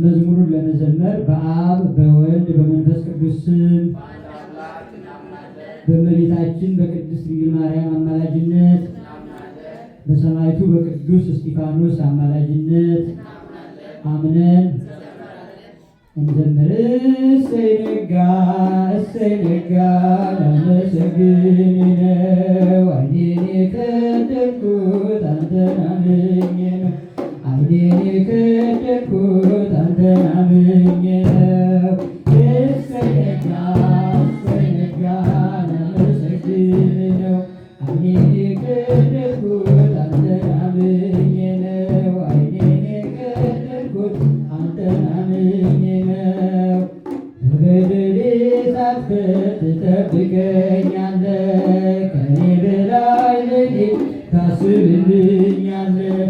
መዝሙሩን ለመዘመር በአብ በወልድ በመንፈስ ቅዱስ ስም በእመቤታችን በቅድስት ድንግል ማርያም አማላጅነት በሰማዕቱ በቅዱስ እስጢፋኖስ አማላጅነት አምነን እንዘምር። እሰይ ነጋ እሰይ ነጋ ላመሰግን ነው ዓይኔን የከደንኩት አንተን አምኜ ነው ዓይኔን የከደንኩት አንተን አምኜ ነው። እሰይ ነጋ ላመሰግን ነው ዓይኔን የከደንኩት አንተን አምኜ ነው ዓይኔን የከደንኩት አንተን አምኜ ነው። በበደሌ ሳትፈርድ ትጠብቀኛለህ ከኔ በላይ ለኔ ታስብልኛለህ።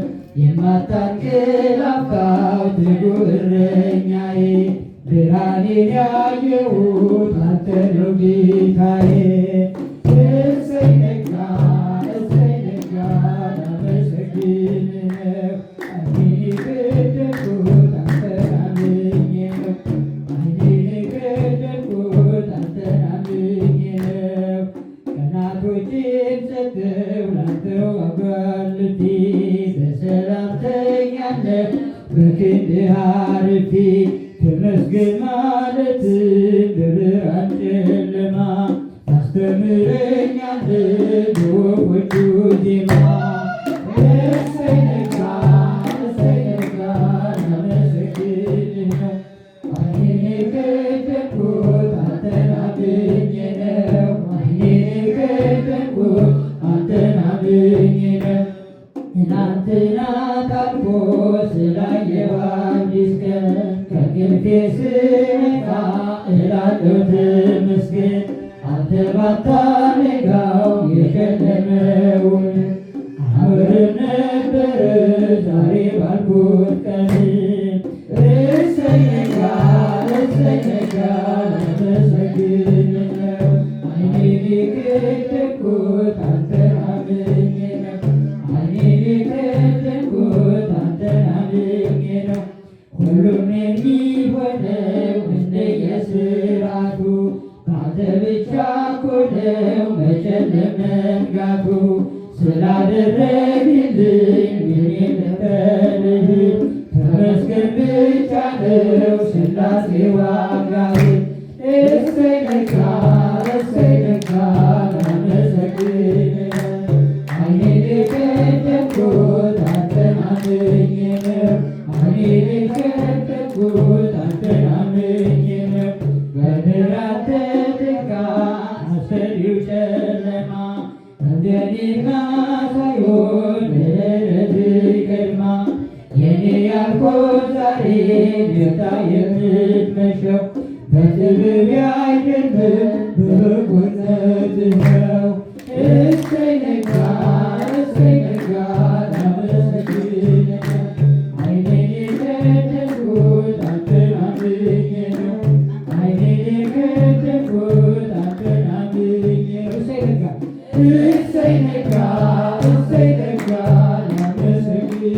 የማታንቀላፋው ትጉህ እረኛዬ ብርሃኔን ያየሁት አንተ ነው ጌታዬ። እሰይ ነጋ ላመሰግን ነው ዓይኔን የከደንኩት አንተን አምኜ ነው ዓይኔን የከደንኩት አንተን አምኜ ነው። ቀናቶቼን ሰጥተው ላንተው አጓልፌ በሰላም ተኛለሁ በክንድህ አርፌ። ተመስገን ማለትን በብርሃን ጨለማ ታስተምረኛለህ በወፎቹ ዜማ። እሰይ ነጋ ላመሰግን ነው ዓይኔን የከደንኩት አንተን አምኜ ነው ዓይኔን የከደንኩት አንተን አምኜ ነው። ትናንትና ታልፎ ስላየሁ አዲስ ቀን ከእንቅልፌ ስነቃ እላለሁ ተመስገን። አንተ ባታነጋው የጨለመውን አብረን ነበረ ዛሬ ባልኩት ቀን። እሰይ ነጋ ላመሰግን ነው ዓይኔን የከደንኩት አንተን አምኜ ነው ዓይኔን የከደንኩት አንተን አምኜ ነው። ሁሉም የሚሆነው እንደየሥርዓቱ በአንተ ብቻ እኮ ነው መጨለም መንጋቱ። ስላደረግልኝ የኔን ልበልህ ተመስገን ብቻ ነው ሥላሴ ዋጋህ። እሰይ ነጋ ላመሰግን ነው ዓይኔን የከደንኩት አንተን አምኜ ነው ዓይኔን የከደንኩት አንተን አምኜ ነው። በብርሃን ተተካ አስፈሪው ጨለማ እንደኔና ሳይሆን ምሕረትህ ቀድማ። የኔ ያልኩት ዛሬ ገብታ የምትመሸው በጥበቤ አይደለም በበጎነትህ ነው። እሰይ ነጋ ላመሰግን ነው ዓይኔን የከደንኩት አንተን አምኜ ነው ዓይኔን የከደንኩት አንተን አምኜ ነው። እሰይ ነጋ ላመሰግን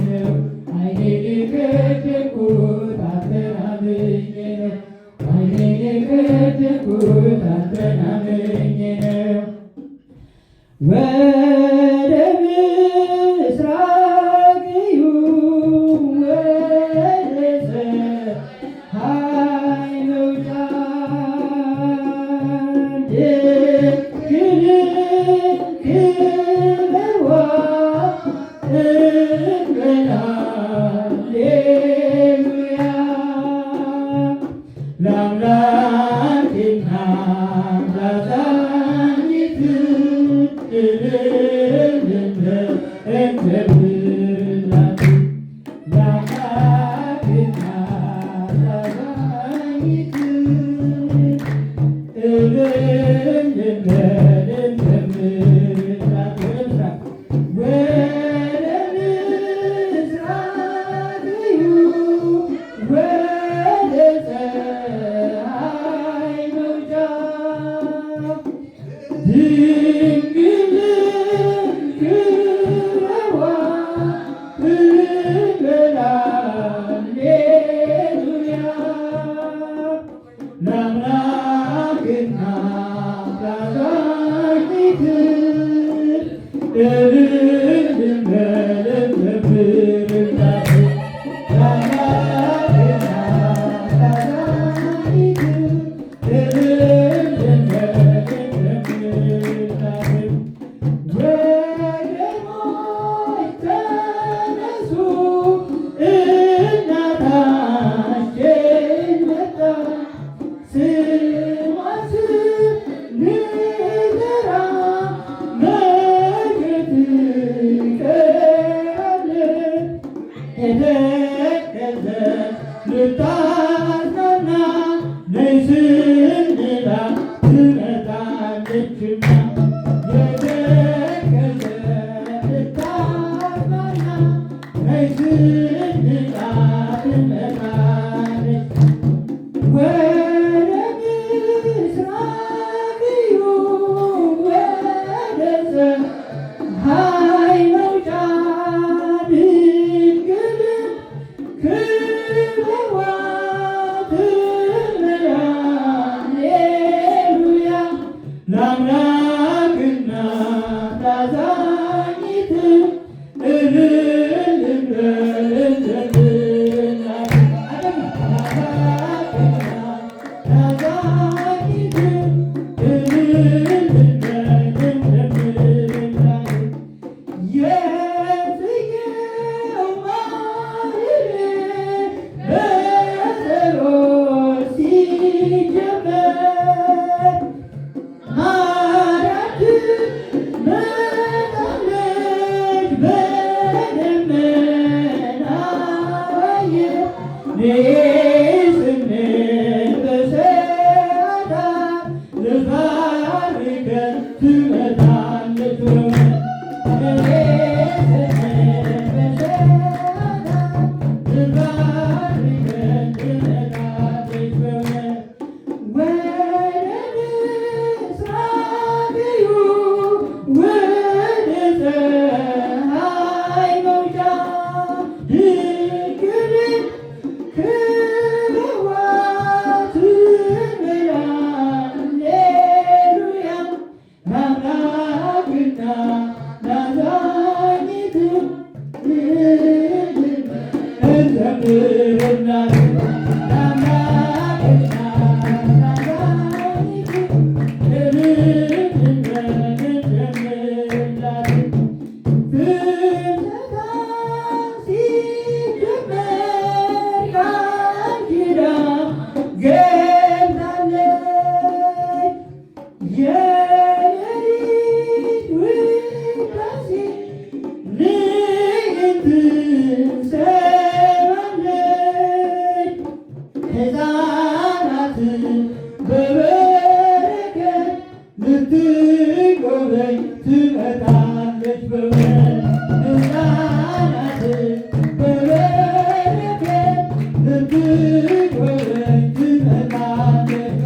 ነው ዓይኔን የከደንኩት አንተን አምኜ ነው ዓይኔን የከደንኩት አንተን አምኜ ነው። ወደ ምስራቅ እዩ ወደ ፀሐይ መውጫ ድንግል ክብርዋ እንበል ሃሌሉያ። ለአምላክና ለአዛኝት እንዘምርላት ለአምላክና ለአዛኝት እንዘምርላት። ወደ ምስራቅ እዩ ወደ ፀሐይ መውጫ ለአምላክና ላዛኝት እልል እንበል እንዘምርላት ለአምላክና ላዛኝት እልል እንበል እንዘምርላት ወገኖች ተነሱ እናታችን መጣች ስሟን ስንጠራ መቼ ትቀራለች የተከዘ ልታዝናና ነይ ስንላት ትመጣለችና የተከዘ ልታዝናና ነይ ስንላት ትመጣለች ወደ ምስራቅ እዩ ወደ ፀሐይ መውጫ ድንግል ክበቧት ሃሌሉያ ለአምላክና ላዛኝት እልል እንበል እንዘምርላት ላዛኝት እልል እንበል እንዘምርላት የጽጌው ማህሌት በጸሎት ሲጀመር ማርያም ትመጣለች በደመና አየር ነይ ስንል በሰዓታት ልትባርከን ትመጣለች የሌሊት ውዳሴ ትሰማለች ሕፃናትን በበረከት ልትጎበኝ ትመጣለች በእውነት ሕፃናትን በበረከት ልትጎበኝ ትመጣለች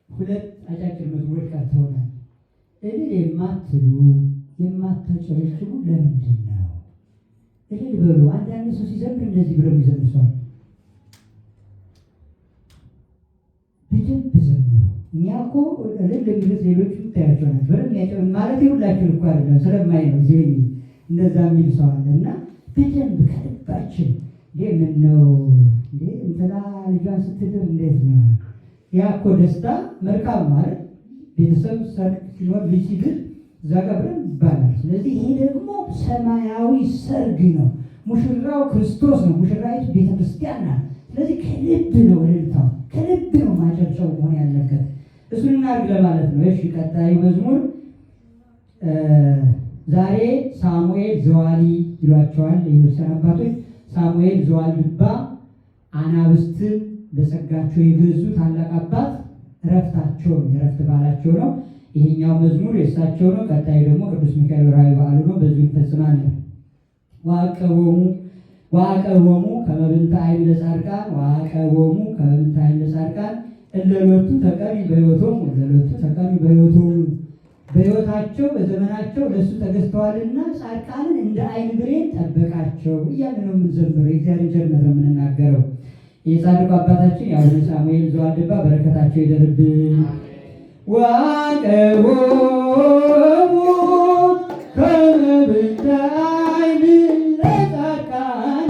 ሁለት አጫጭር መዝሙሮች ቀርተውናል። እልል የማትሉ የማታጨበጭቡ ለምንድን ነው? እልል በሉ። አንዳንድ ሰው ሲዘምር እንደዚህ ብለው ይዘምሷል። በደንብ ዘምሩ። እኛ እኮ እልል ለሚሉት ሌሎቹ ታያቸው ናቸው። በደንብ ያጨበ ማለት ሁላችን እኮ አይደለም ስለማይ ነው እዚህ እንደዛ የሚል ሰው አለ እና በደንብ ከልባችን ምን ነው እንትና ልጇን ስትድር እንዴት ነው? ያ እኮ ደስታ መልካም ማለት ቤተሰብ ሰርግ ሲኖር ልጅ ሲድር እዛ ቀብረን ይባላል። ስለዚህ ይሄ ደግሞ ሰማያዊ ሰርግ ነው። ሙሽራው ክርስቶስ ነው። ሙሽራይቱ ቤተክርስቲያን ናት። ስለዚህ ከልብ ነው እልልታው፣ ከልብ ነው ማጨብጨብ መሆን ያለበት። እሱን እናድርግ ለማለት ነው። እሺ ቀጣዩ መዝሙር ዛሬ ሳሙኤል ዘዋሊ ይሏቸዋል የቤተክርስቲያን አባቶች። ሳሙኤል ዘዋልድባ አናብስትን በጸጋቸው የገዙ ታላቅ አባት እረፍታቸው ነው፣ የእረፍት በዓላቸው ነው። ይሄኛው መዝሙር የእሳቸው ነው። ቀጣዩ ደግሞ ቅዱስ ሚካኤል ወርኃዊ በዓሉ ነው። በዚሁ እንፈጽማለን። ዋቀቦሙ ከመብንተ ዓይን ለጻድቃን ዋቀቦሙ ከመብንተ ዓይን ለጻድቃን እለሎቱ ተቀሚ በሕይወቶሙ እለሎቱ ተቀሚ በሕይወቶሙ በሕይወታቸው በዘመናቸው ለእሱ ተገዝተዋልና ጻድቃንን እንደ ዓይን ብሌን ጠበቃቸው እያለ ነው የምንዘምረው። የእግዚአብሔር ቸርነት ነው የምንናገረው። የጻድቁ አባታችን የአቡነ ሳሙኤል ዘዋልድባ በረከታቸው ይደርብን። ዋቀቦሙ ከመብንተ ዓይን ለጻድቃን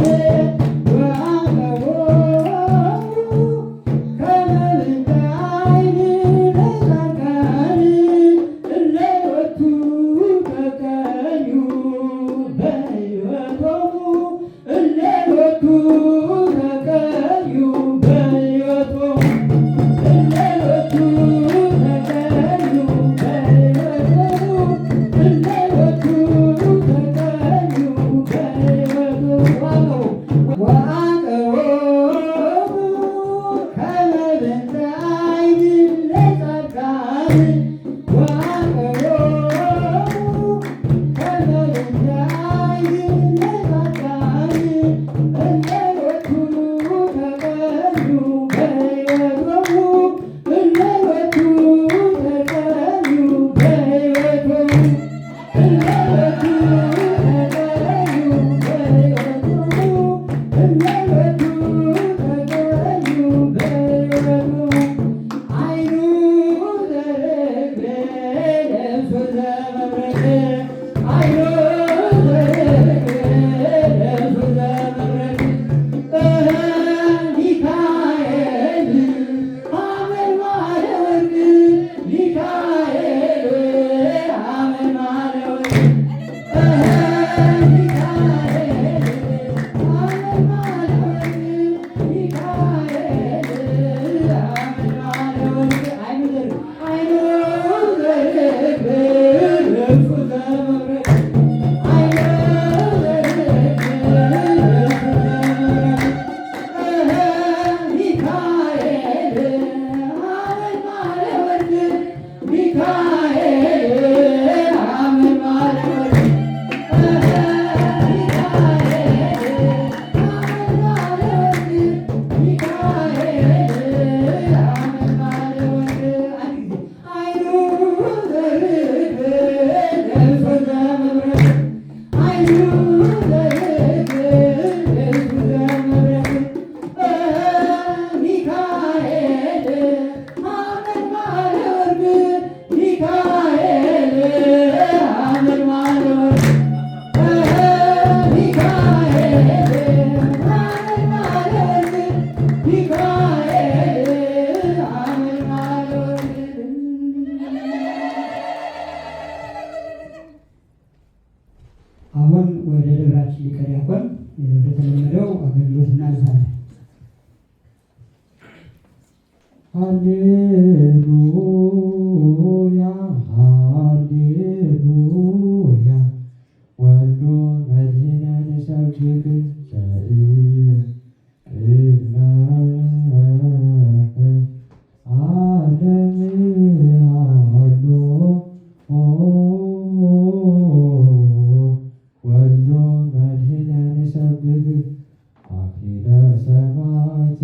አሁን ወደ ደብራችን ሊቀ ዲያቆን ወደ ተለመደው አገልግሎት እናልፋለን። ሃሌሉያ ሃሌሉያ ወልዶ መድኅነ ንሰብክ አክሊለ ሰማዕት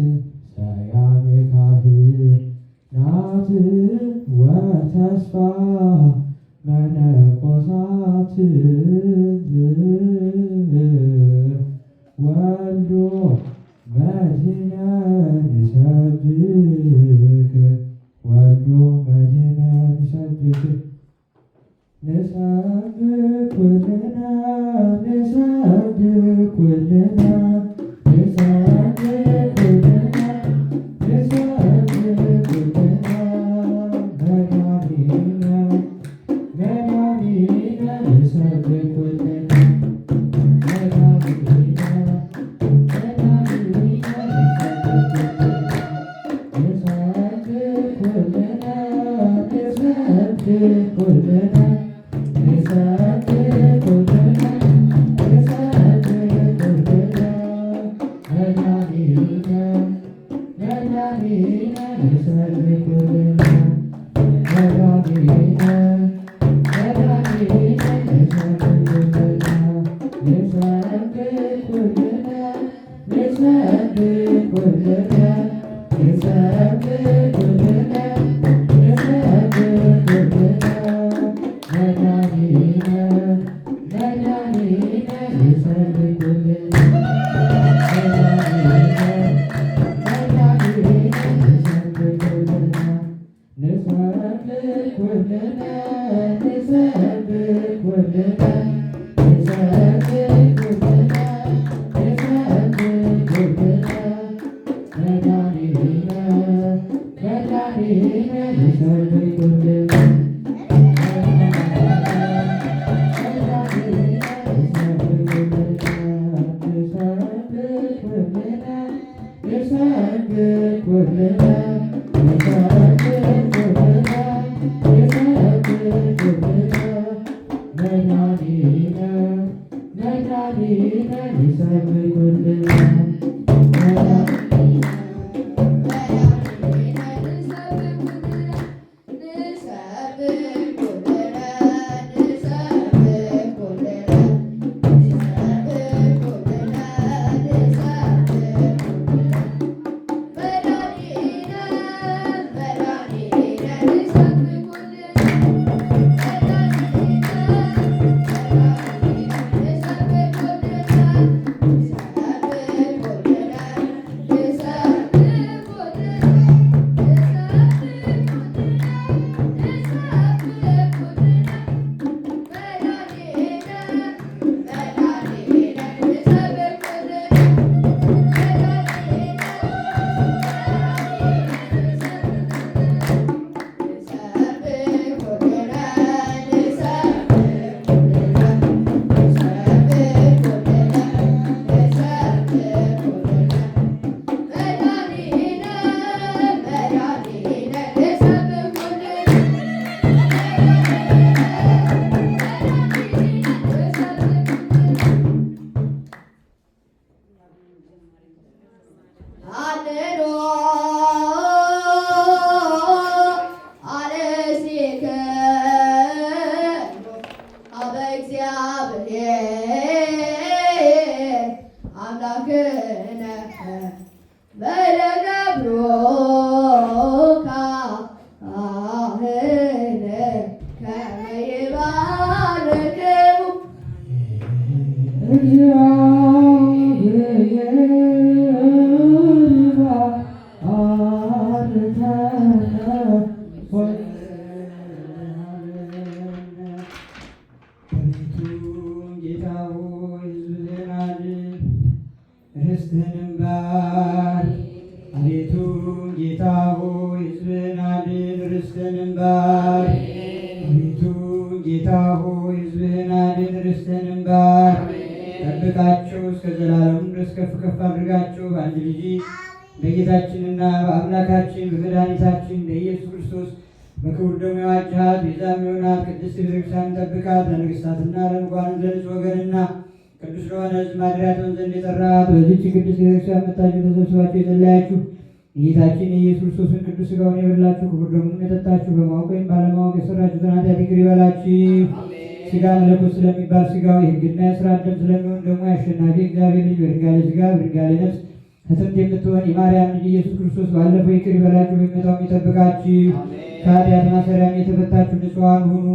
ተስፋ መነኮሳት ወልዶ መድኅነ ንሰብክ ወልዶ መድኅነ ንሰብክ ንሰብክ ኩልነ ንሰብክ ኩልነ ንሰብክ ኩልነ ንሰብክ ኩልነ መድኃኒነ መድኃኒነ ንሰብክ ኩልነ መድኃኒነ ርስትህንም ባርክ። አቤቱ ጌታ ሆይ ሕዝብህን አድን፣ ርስትህንም ባርክ። አቤቱ ጌታ ሆይ ሕዝብህን አድን፣ ርስትህንም ባርክ። ጠብቃቸው እስከ ዘላለሙ ድረስ ከፍ ከፍ አድርጋቸው በአንድ ልጅ በጌታችንና በአምላካችን በመድኃኒታችን በኢየሱስ ክርስቶስ በክቡር ደሙ የዋጃት ቤዛም የሆናት ቅድስት ቤተክርስቲያን ጠብቃት። ለነገሥታትና ለመኳንንት ለንጹሕ ወገንና ቅዱስ ለሆነ ሕዝብ ማደሪያ ትሆን ዘንድ የጠራት በዚህች ቅድስት ቤተክርስቲያን መጥታችሁ ተሰብስባችሁ የጸለያችሁ የጌታችን የኢየሱስ ክርስቶስን ቅዱስ ሥጋውን የበላችሁ ክቡር ደሙን የጠጣችሁ በማወቅ ወይም ባለማወቅ የሰራችሁትን ኃጢአት ይቅር ይበላችሁ። ሥጋ መለኮት ስለሚባል ሥጋው የሕግና የሥርዓት ደም ስለሚሆን ደግሞ የአሸናፊ እግዚአብሔር ልጅ በድንጋሌ ሥጋ በድንጋሌ ነፍስ ከጥንት የምትሆን የማርያም ልጅ ኢየሱስ ክርስቶስ ባለፈው ይቅር ይበላችሁ፣ በሚመጣውም ይጠብቃችሁ። ከኃጢአት ማሰሪያም የተፈታችሁ ንጹሐን ሁኑ።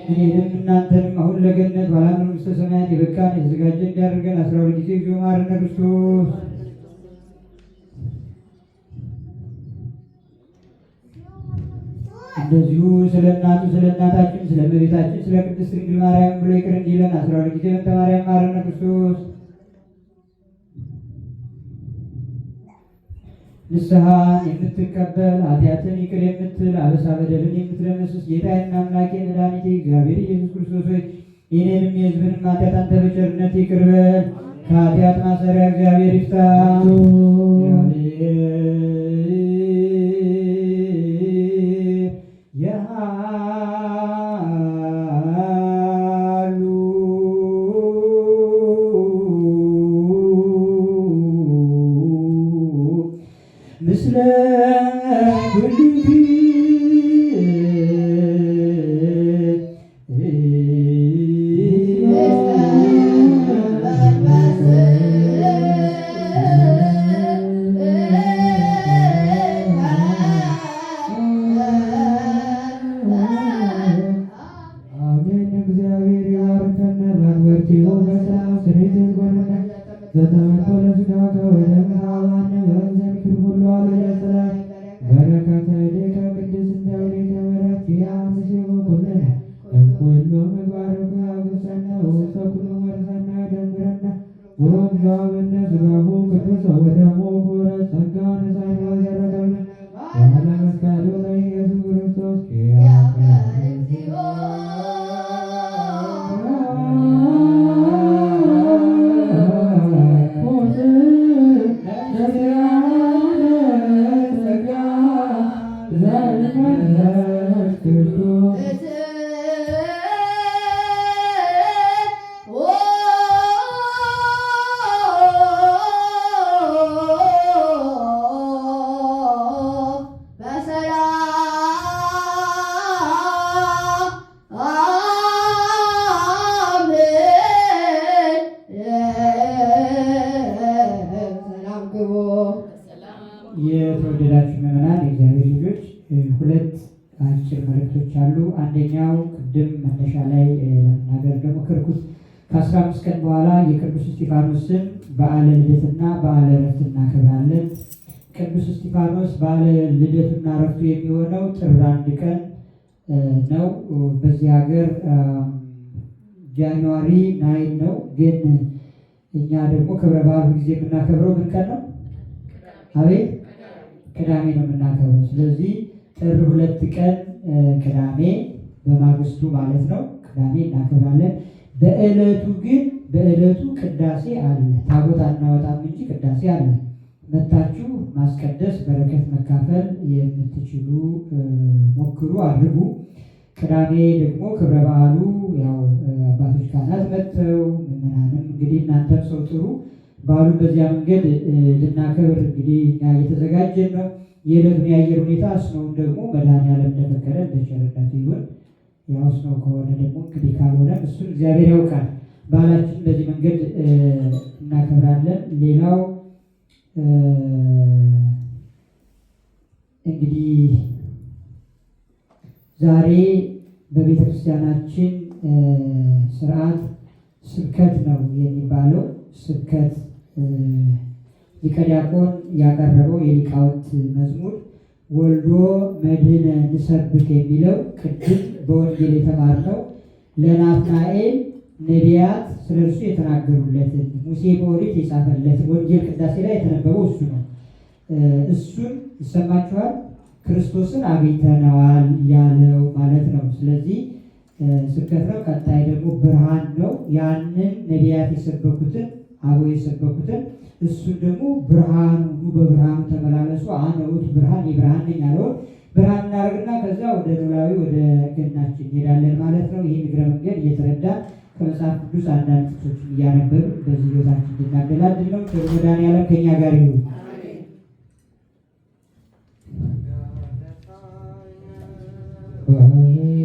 እኔንም እናንተንም አሁን ለገነት ኋላ መንግሥተ ሰማያት የበቃን የተዘጋጀ እንዲያደርገን 12 ጊዜ እግዚኦ መሐረነ ክርስቶስ። እንደዚሁ ስለ እናቱ ስለ እናታችን ስለ እመቤታችን ስለ ቅድስት ድንግል ማርያም ብሎ ይቅር እንዲለን 12 ጊዜ በእንተ ማርያም መሐረነ ክርስቶስ። ንስሐን የምትቀበል ኃጢአትን ይቅር የምትል አበሳ በደልን የምትደመስስ ጌታዬና አምላኬ መድኃኒቴ እግዚአብሔር ኢየሱስ ክርስቶስ ሆይ የእኔንም የሕዝብንም ኃጢአት አንተ በቸርነት ይቅር በል። ከኃጢአት ማሰሪያ እግዚአብሔር ይፍታ። ምስለ ኩልኪ የተወደዳችሁ ምዕመናን የእግዚአብሔር ልጆች ሁለት አጭር መልእክቶች አሉ። አንደኛው ቅድም መነሻ ላይ ለመናገር እንደሞከርኩት ከ15 ቀን በኋላ የቅዱስ እስጢፋኖስን በዓለ ልደትና በዓለ ዕረፍት እናከብራለን። ቅዱስ እስጢፋኖስ በዓለ ልደቱና ዕረፍቱ የሚሆነው ጥር 1 ቀን ነው። በዚህ ሀገር ጃንዋሪ 9 ነው። ግን እኛ ደግሞ ክብረ በዓሉ ጊዜ የምናከብረው ምን ቀን ነው? አቤት ቅዳሜ ነው የምናከብረው። ስለዚህ ጥር 2 ቀን ቅዳሜ በማግስቱ ማለት ነው ቅዳሜ እናከብራለን። በዕለቱ ቅዳሴ አለ። ታቦት አናወጣም እንጂ ቅዳሴ አለ። መታችሁ ማስቀደስ በረከት መካፈል የምትችሉ ሞክሩ፣ አድርጉ። ቅዳሜ ደግሞ ክብረ በዓሉ ያው አባቶች ካህናት መጥተው ምዕመናንም እንግዲህ እናንተም ሰው ጥሩ በዓሉን በዚያ መንገድ ልናከብር እንግዲህ እኛ እየተዘጋጀን ነው። የዕለቱን የአየር ሁኔታ ስነውን ደግሞ መድኃኔዓለም እንደፈቀደ እንደቸርነቱ ይሁን። ያው ስነው ከሆነ ደግሞ እንግዲህ ካልሆነ እሱን እግዚአብሔር ያውቃል። በዓላችን በዚህ መንገድ እናከብራለን። ሌላው እንግዲህ ዛሬ በቤተ ክርስቲያናችን ስርዓት ስብከት ነው የሚባለው። ስብከት ሊቀ ዲያቆን ያቀረበው የሊቃውንት መዝሙር ወልዶ መድኅነ ንሰብክ የሚለው ቅድም በወንጌል የተማርነው ለናትናኤል ነቢያት ስለ እርሱ የተናገሩለትን ሙሴ በኦሪት የጻፈለትን ወንጌል ቅዳሴ ላይ የተነበበው እሱ ነው። እሱን ይሰማችኋል። ክርስቶስን አግኝተነዋል ያለው ማለት ነው። ስለዚህ ስብከት ነው። ቀጣይ ደግሞ ብርሃን ነው። ያንን ነቢያት የሰበኩትን አበው የሰበኩትን እሱን ደግሞ ብርሃኑ በብርሃኑ ተመላለሱ አነ ውእቱ ብርሃን የብርሃን ነኝ ያለውን ብርሃን እናደርግና ከዛ ወደ ኖላዊ ወደ ገናችን እንሄዳለን ማለት ነው። ይህን እግረ መንገድ እየተረዳ ከመጽሐፍ ቅዱስ አንዳንድ ጥቅሶችን እያነበብን በዚህ ሕይወታችን እንድናገላግል ነው። መድኃኔዓለም ከእኛ ጋር ይሁን። Amen.